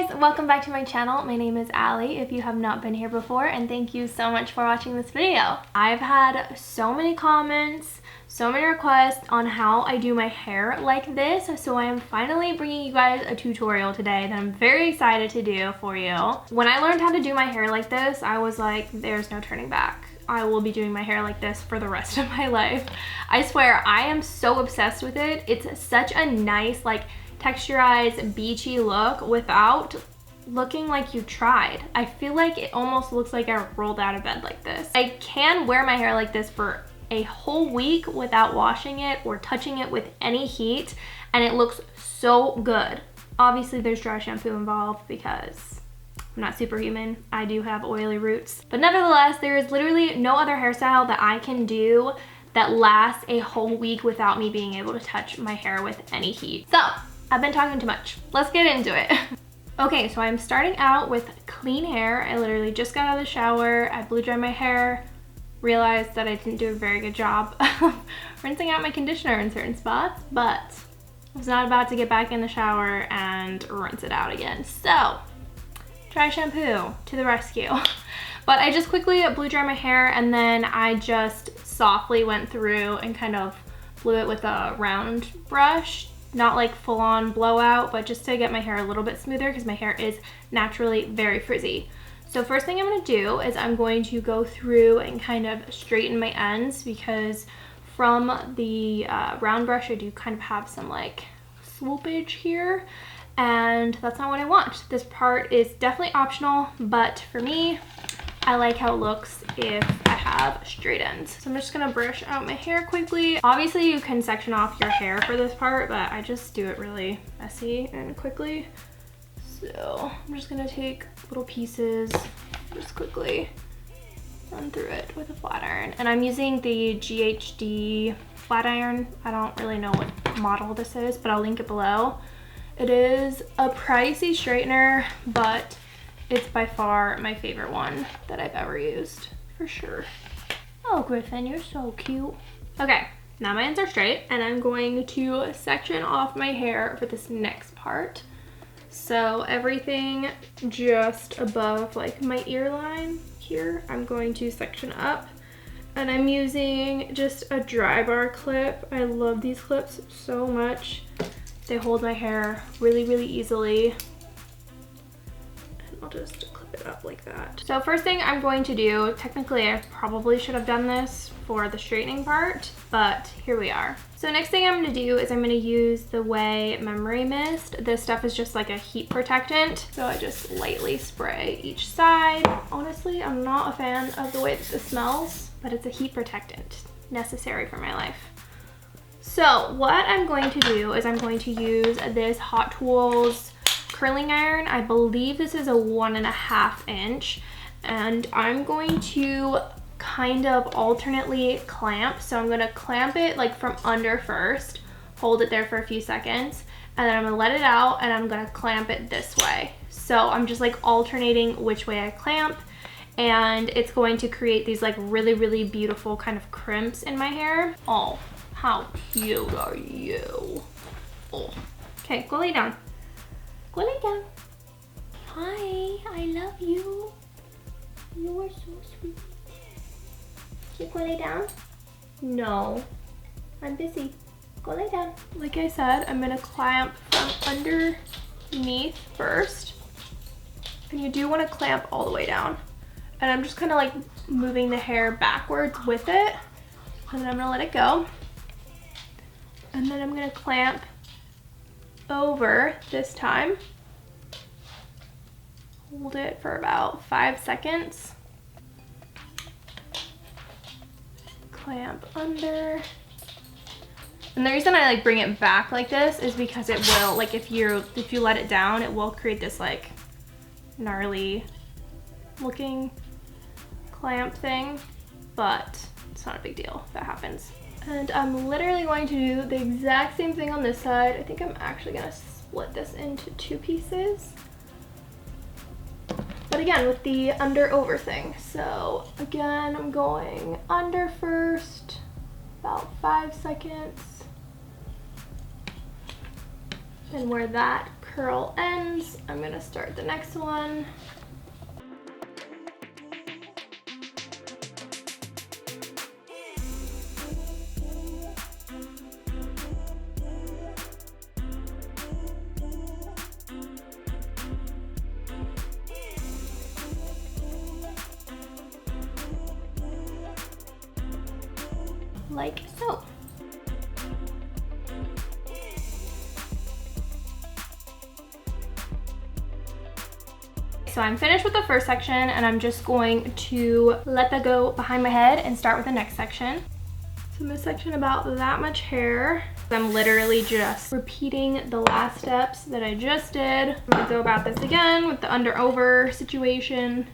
guys, welcome back to my channel. My name is Allie if you have not been here before, and thank you so much for watching this video. I've had so many comments, so many requests on how I do my hair like this, so I am finally bringing you guys a tutorial today that I'm very excited to do for you. When I learned how to do my hair like this, I was like, there's no turning back. I will be doing my hair like this for the rest of my life. I swear, I am so obsessed with it. It's such a nice, like, texturized, beachy look without looking like you tried. I feel like it almost looks like I rolled out of bed like this. I can wear my hair like this for a whole week without washing it or touching it with any heat, and it looks so good. Obviously, there's dry shampoo involved because I'm not superhuman. I do have oily roots. But nevertheless, there is literally no other hairstyle that I can do that lasts a whole week without me being able to touch my hair with any heat. So, I've been talking too much. Let's get into it. Okay, so I'm starting out with clean hair. I literally just got out of the shower. I blew dry my hair, realized that I didn't do a very good job of rinsing out my conditioner in certain spots, but I was not about to get back in the shower and rinse it out again. So, dry shampoo to the rescue. But I just quickly blew dry my hair, and then I just softly went through and kind of blew it with a round brush. Not like full on blowout, but just to get my hair a little bit smoother because my hair is naturally very frizzy. So first thing I'm going to do is I'm going to go through and kind of straighten my ends, because from the round brush I do kind of have some like swoopage here, and that's not what I want. This part is definitely optional, but for me, I like how it looks if I have straight ends. So I'm just gonna brush out my hair quickly. Obviously you can section off your hair for this part, but I just do it really messy and quickly. So I'm just gonna take little pieces, just quickly run through it with a flat iron. And I'm using the GHD flat iron. I don't really know what model this is, but I'll link it below. It is a pricey straightener, but it's by far my favorite one that I've ever used, for sure. Oh, Griffin, you're so cute. Okay, now my ends are straight, and I'm going to section off my hair for this next part. So everything just above like my ear line here, I'm going to section up. And I'm using just a dry bar clip. I love these clips so much. They hold my hair really, really easily. I'll just clip it up like that. So first thing I'm going to do, technically I probably should have done this for the straightening part, but here we are. So next thing I'm going to do is I'm going to use the Way Memory Mist. This stuff is just like a heat protectant, so I just lightly spray each side. Honestly, I'm not a fan of the way that this smells, but it's a heat protectant, necessary for my life. So what I'm going to do is I'm going to use this Hot Tools curling iron. I believe this is a 1.5 inch, and I'm going to kind of alternately clamp. So I'm going to clamp it like from under first, hold it there for a few seconds, and then I'm going to let it out, and I'm going to clamp it this way. So I'm just like alternating which way I clamp, and it's going to create these like really, really beautiful kind of crimps in my hair. Oh, how cute are you? Oh. Okay, go lay down. Go lay down. Hi, I love you. You are so sweet. Can you go lay down? No, I'm busy. Go lay down. Like I said, I'm gonna clamp from underneath first. And you do wanna clamp all the way down. And I'm just kinda like moving the hair backwards with it. And then I'm gonna let it go. And then I'm gonna clamp over this time. Hold it for about 5 seconds. Clamp under. And the reason I like bring it back like this is because it will, like if you let it down, it will create this like gnarly looking clamp thing, but it's not a big deal if that happens. And I'm literally going to do the exact same thing on this side. I think I'm actually gonna split this into 2 pieces. But again, with the under-over thing. So again, I'm going under first, about 5 seconds. And where that curl ends. I'm gonna start the next one. Like so. So I'm finished with the first section and I'm just going to let that go behind my head and start with the next section. So in this section about that much hair, I'm literally just repeating the last steps that I just did. I'm gonna go about this again with the under over situation.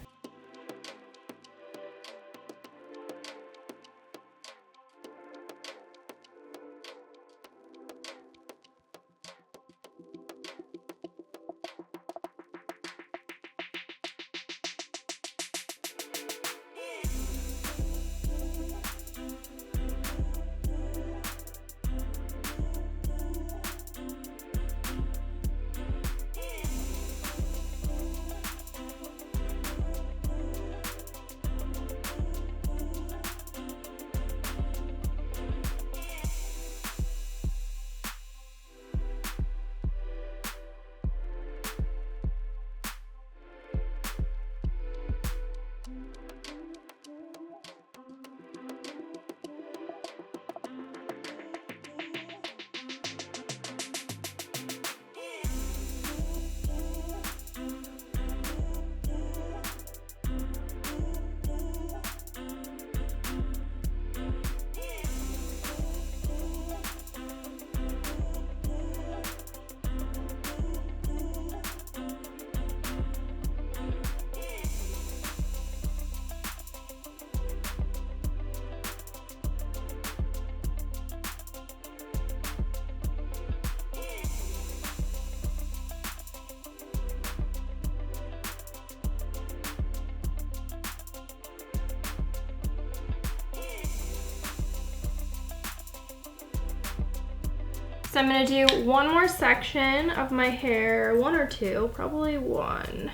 So I'm gonna do one more section of my hair, one or two, probably one,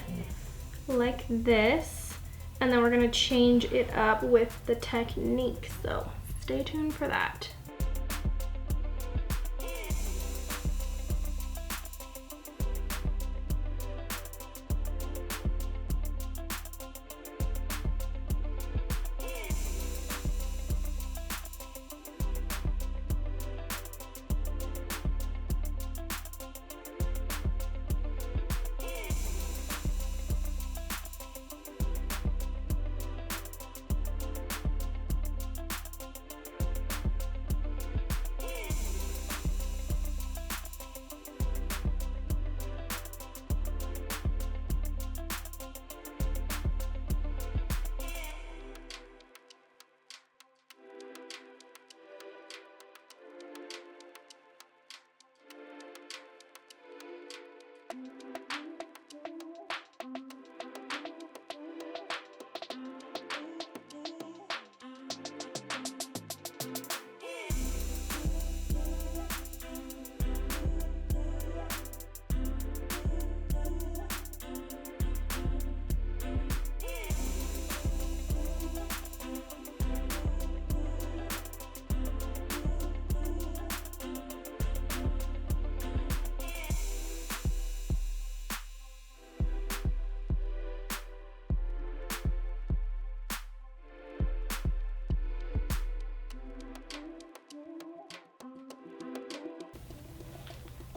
like this. And then we're gonna change it up with the technique. So stay tuned for that.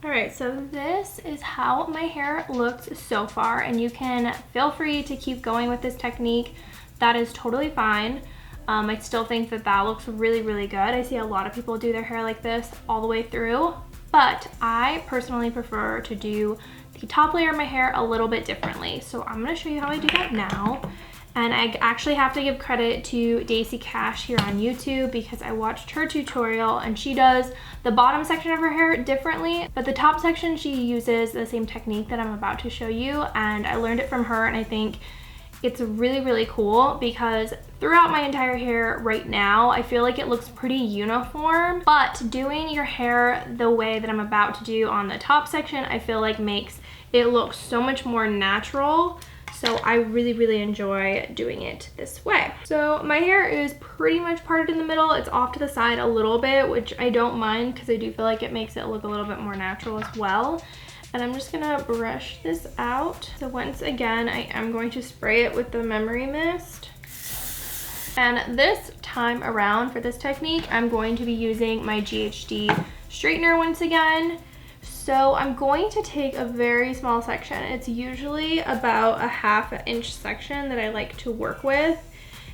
All right, so this is how my hair looks so far, and you can feel free to keep going with this technique. That is totally fine. I still think that that looks really, really good. I see a lot of people do their hair like this all the way through, but I personally prefer to do the top layer of my hair a little bit differently. So I'm gonna show you how I do that now. And I actually have to give credit to Daisy Cash here on YouTube because I watched her tutorial and she does the bottom section of her hair differently, but the top section she uses the same technique that I'm about to show you, and I learned it from her, and I think It's really, really cool because throughout my entire hair right now, I feel like it looks pretty uniform, but doing your hair the way that I'm about to do on the top section, I feel like makes it look so much more natural. So I really, really enjoy doing it this way. So my hair is pretty much parted in the middle. It's off to the side a little bit, which I don't mind because I do feel like it makes it look a little bit more natural as well. And I'm just gonna brush this out. So once again, I am going to spray it with the memory mist. And this time around for this technique, I'm going to be using my GHD straightener once again. So I'm going to take a very small section. It's usually about a 1/2 inch section that I like to work with.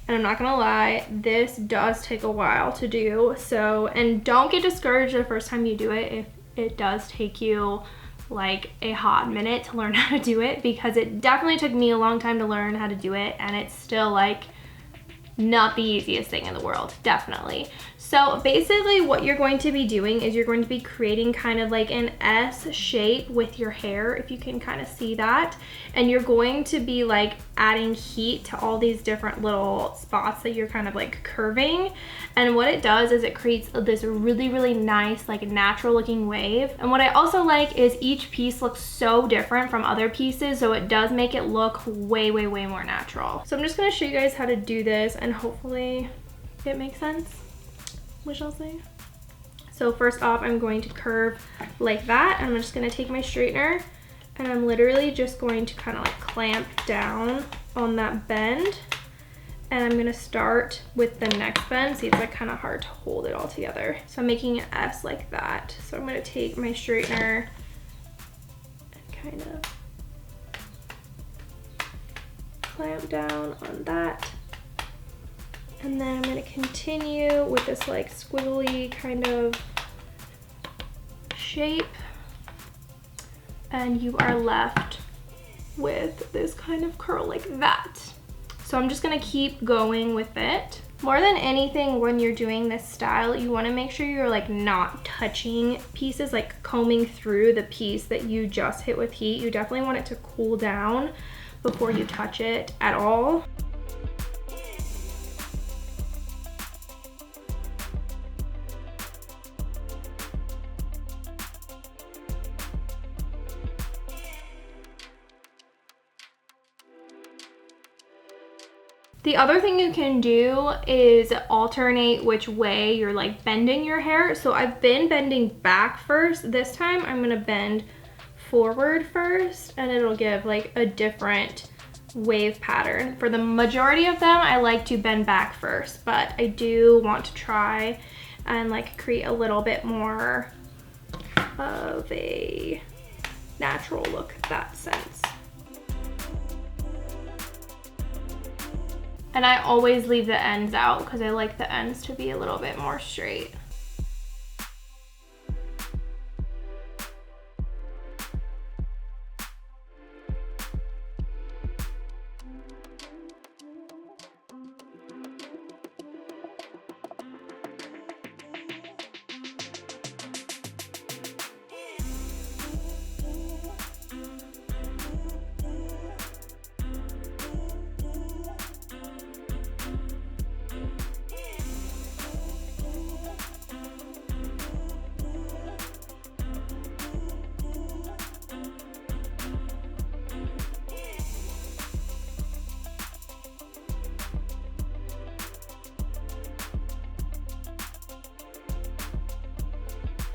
And I'm not gonna lie, this does take a while to do. So, and don't get discouraged the first time you do it if it does take you like a hot minute to learn how to do it, because it definitely took me a long time to learn how to do it, and it's still like not the easiest thing in the world, definitely. So basically what you're going to be doing is you're going to be creating kind of like an S shape with your hair, if you can kind of see that. And you're going to be like adding heat to all these different little spots that you're kind of like curving. And what it does is it creates this really, really nice, like natural looking wave. And what I also like is each piece looks so different from other pieces, so it does make it look way, way, way more natural. So I'm just gonna show you guys how to do this and hopefully it makes sense. We shall see. So first off, I'm going to curve like that. I'm just gonna take my straightener and I'm literally just going to kind of like clamp down on that bend. And I'm gonna start with the next bend. See, it's like kind of hard to hold it all together. So I'm making an S like that. So I'm gonna take my straightener and kind of clamp down on that. And then I'm gonna continue with this like squiggly kind of shape. And you are left with this kind of curl like that. So I'm just gonna keep going with it. More than anything, when you're doing this style, you wanna make sure you're like not touching pieces, like combing through the piece that you just hit with heat. You definitely want it to cool down before you touch it at all. The other thing you can do is alternate which way you're like bending your hair. So I've been bending back first. This time I'm gonna bend forward first and it'll give like a different wave pattern. For the majority of them, I like to bend back first, but I do want to try and like create a little bit more of a natural look in that sense. And I always leave the ends out because I like the ends to be a little bit more straight.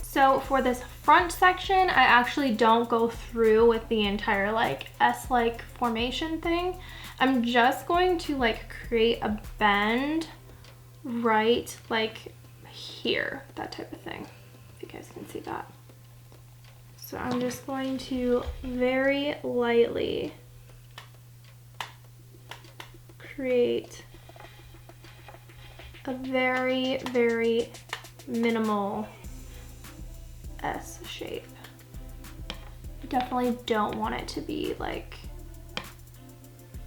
So for this front section, I actually don't go through with the entire like S-like formation thing. I'm just going to like create a bend right like here, that type of thing. If you guys can see that. So I'm just going to very lightly create a very, very minimal S shape. I definitely don't want it to be like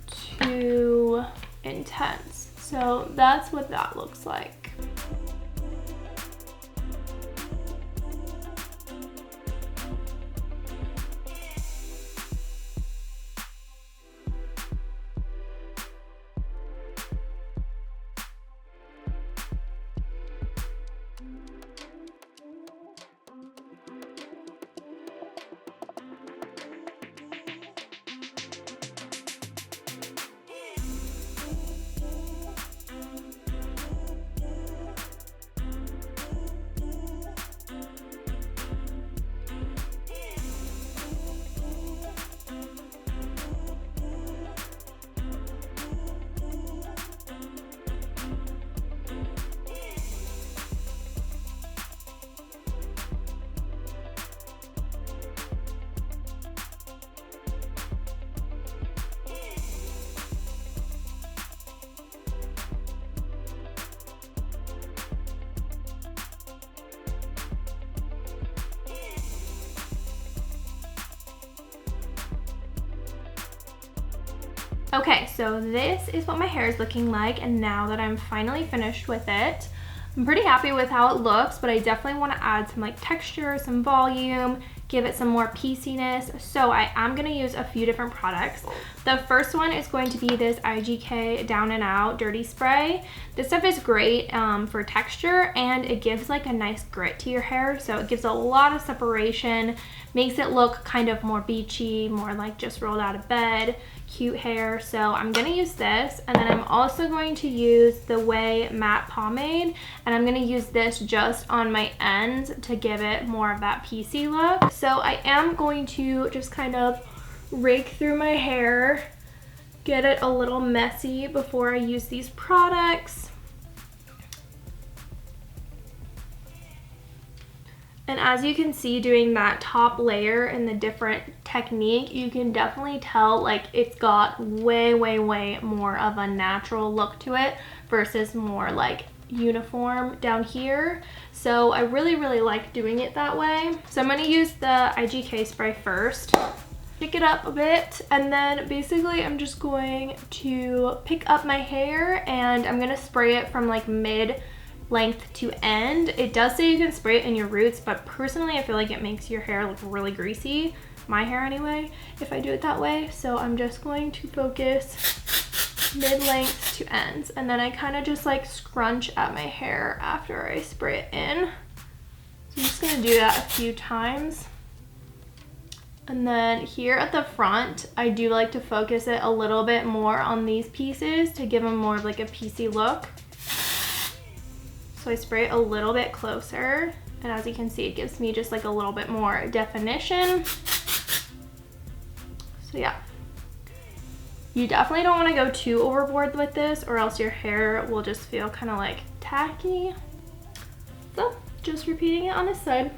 too intense. So that's what that looks like. Okay, so this is what my hair is looking like, and now that I'm finally finished with it, I'm pretty happy with how it looks, but I definitely want to add some like texture, some volume, give it some more pieciness. So I am going to use a few different products. The first one is going to be this IGK Down and Out Dirty Spray. This stuff is great for texture, and it gives like a nice grit to your hair. So it gives a lot of separation, makes it look kind of more beachy, more like just rolled out of bed, cute hair. So I'm going to use this, and then I'm also going to use the Way Matte Pomade, and I'm going to use this just on my ends to give it more of that piecey look. So I am going to just kind of rake through my hair, get it a little messy before I use these products. And as you can see, doing that top layer in the different technique, you can definitely tell like it's got way more of a natural look to it versus more like uniform down here. So I really like doing it that way. So I'm going to use the IGK spray first, pick it up a bit, and then basically I'm just going to pick up my hair and I'm going to spray it from like mid length to end. It does say you can spray it in your roots, but personally I feel like it makes your hair look really greasy, my hair anyway, if I do it that way. So I'm just going to focus mid-length to ends, and then I kind of just like scrunch at my hair after I spray it in. So I'm just going to do that a few times. And then here at the front, I do like to focus it a little bit more on these pieces to give them more of like a piecey look. So I spray it a little bit closer, and as you can see, it gives me just like a little bit more definition. So yeah, you definitely don't want to go too overboard with this, or else your hair will just feel kind of like tacky. So just repeating it on this side.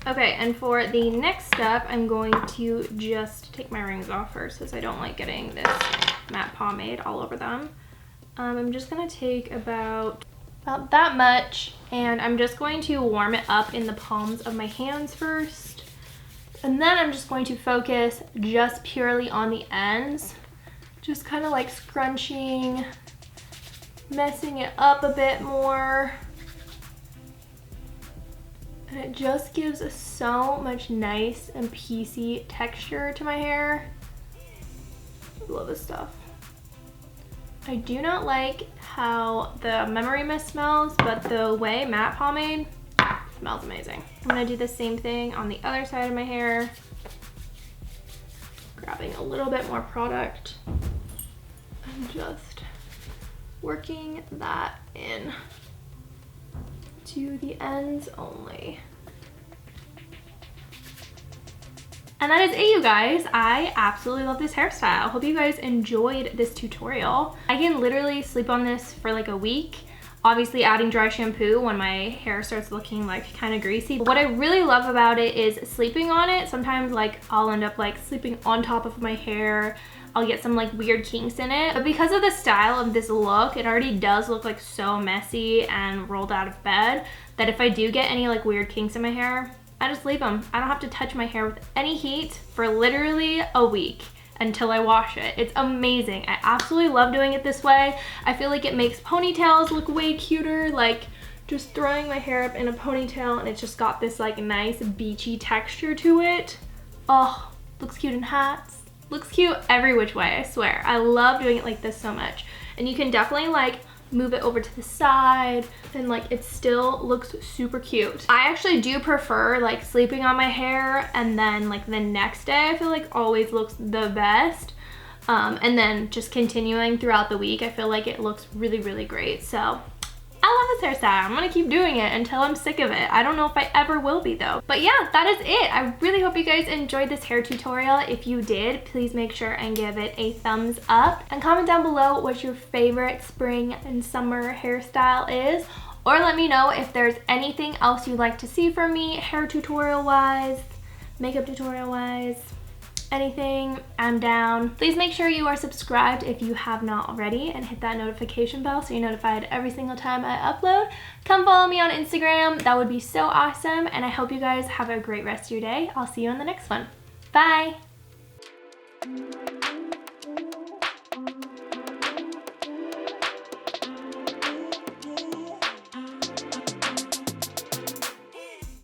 Okay, and for the next step, I'm going to just take my rings off first because I don't like getting this matte pomade all over them. I'm just gonna take about that much, and I'm just going to warm it up in the palms of my hands first. And then I'm just going to focus just purely on the ends, just kind of like scrunching, messing it up a bit more. And it just gives so much nice and piecey texture to my hair. I love this stuff. I do not like how the memory mist smells, but the Way Matte Pomade smells amazing. I'm gonna do the same thing on the other side of my hair. Grabbing a little bit more product and just working that in to the ends only. And that is it, you guys. I absolutely love this hairstyle. Hope you guys enjoyed this tutorial. I can literally sleep on this for like a week. Obviously adding dry shampoo when my hair starts looking like kind of greasy. But what I really love about it is sleeping on it. Sometimes like I'll end up like sleeping on top of my hair. I'll get some like weird kinks in it. But because of the style of this look, it already does look like so messy and rolled out of bed that if I do get any like weird kinks in my hair, I just leave them. I don't have to touch my hair with any heat for literally a week until I wash it. It's amazing. I absolutely love doing it this way. I feel like it makes ponytails look way cuter, like just throwing my hair up in a ponytail, and it's just got this like nice beachy texture to it. Oh, looks cute in hats. Looks cute every which way, I swear. I love doing it like this so much. And you can definitely like move it over to the side, and like it still looks super cute. I actually do prefer like sleeping on my hair, and then like the next day I feel like always looks the best. And then just continuing throughout the week, I feel like it looks really great. So I love this hairstyle. I'm gonna keep doing it until I'm sick of it. I don't know if I ever will be though. But yeah, that is it. I really hope you guys enjoyed this hair tutorial. If you did, please make sure and give it a thumbs up, and comment down below what your favorite spring and summer hairstyle is, or let me know if there's anything else you'd like to see from me hair tutorial wise, makeup tutorial wise. anything, I'm down. Please make sure you are subscribed if you have not already and hit that notification bell so you're notified every single time I upload. Come follow me on Instagram. That would be so awesome, and I hope you guys have a great rest of your day. I'll see you in the next one. Bye!